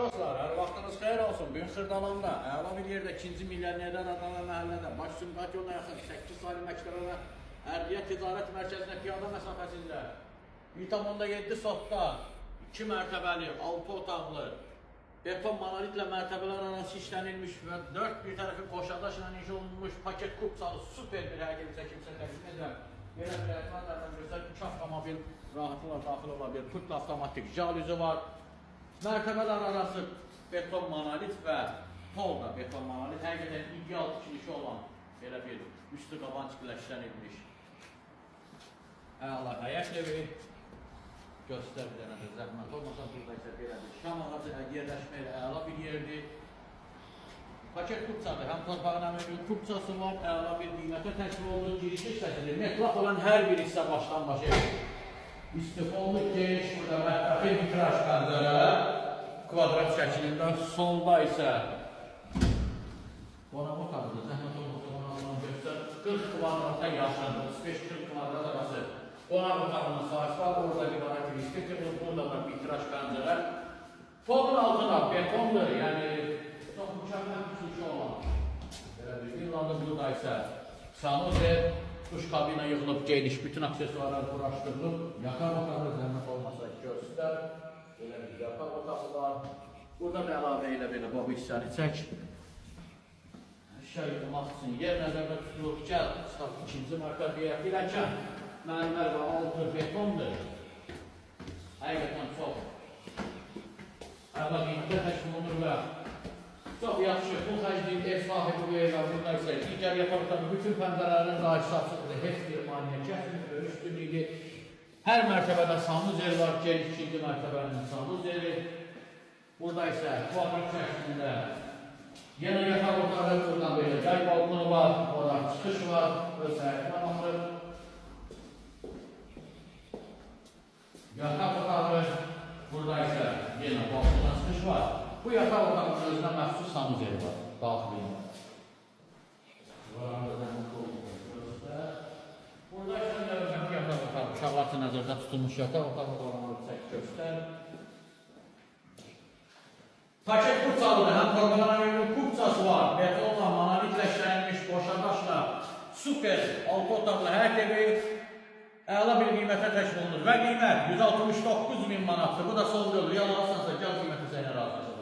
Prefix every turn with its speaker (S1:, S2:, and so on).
S1: dostlar, hər vaxtınız xeyir olsun. Bugün Xırdalanda, əla bir yerdə 2-ci milyonerlər adana məhəllədə, Baş-Sümqat yoluna yaxın 8 saylı məktəbə və Ərdiyə Ticarət Mərkəzinə piyada məsafəsində 1,7 sotda 2 mərtəbəli, 6 otaqlı, beton monolitlə mərtəbələr arası işlənilmiş və 4 bir tərəfi qoşadaşla inşa olunmuş paket kupsalı super bir hərəkət çəkimsə təqdim edən yerə bir ətmanlardan göstər 2 avtomobil rahatlıqla daxil ola bir pırtlı avtomatik jalüzü var. Mərtəbələr arası beton monolit və polda beton monolit həqiqətən ideal tikilişi olan belə bir üstü qabancıqla işlənilmiş əla həyət evi göstər bir dənə zəhmət olmasa burada isə belə bir şam ağacı yerləşməyə əla bir yerdir. Paket kupçadır, həm torpağın əməkli kupçası var, əla bir qiymətə təşkil olunur, giriş hissəsidir. Metlaq olan hər bir hissə başdan başa istifollu geniş burada mətbəxi vitraj pəncərə kvadrat şəklində, solda isə qonaq otağıdır, zəhmət olmasa qonaqlarını göstər 40 kvadrata yaxın, 35-40 kvadrat arası qonaq otağının sahəsi var, orada bir karakteristik, burada da vitraj pəncərə. Polun altına betondur, yəni çox mükəmməl bir şey olan villanın burada isə sanuzel, duş kabina yığılıb, geniş, bütün aksesuarlar quraşdırılıb, yataq otağı zəhmət olmasa göstər, belə bir yataq otağı var. Burada da əlavə ilə belə bu hissəni çək. Şey olmaq üçün yer nəzərdə tutulur, gəl, çıxaq ikinci mərtəbəyə, biləkən, mərmər və altı betondur. Həqiqətən çox əla qiymətə təşkil olunur və çox yaxşı, bu xərcliyin ev sahibi bu evə burada isə digər yataq otağı bütün pəncərələrin qarşısı açıqdır, heç bir maniyə kəsmir, üstünlüydür. Hər mərtəbədə sanuzel var, geniş ikinci mərtəbənin sanuzeli. Burada isə kvadrat şəklində yenə yataq otağı buradan belə gəl balkonu var, oradan çıxış var, öz həyətinə baxır. Yataq otağı burada isə yenə balkondan çıxış var. Bu yataq otağının özünə məxsus sanuzeli var, daxilində. Burada isə növbəti yataq otağı, uşaqlar üçün nəzərdə tutulmuş yataq otağı olanları çək göstər. Paket kupçalıdır, həm torpağın kupçası var, betonla, monolitlə işlənilmiş, boşadaşla, super, 6 otaqlı həyət evi əla bir qiymətə təşkil olunur və qiymət 169.000 manatdır. Bu da son yolu, yalansansa gəl qiyməti sənə razılaşır.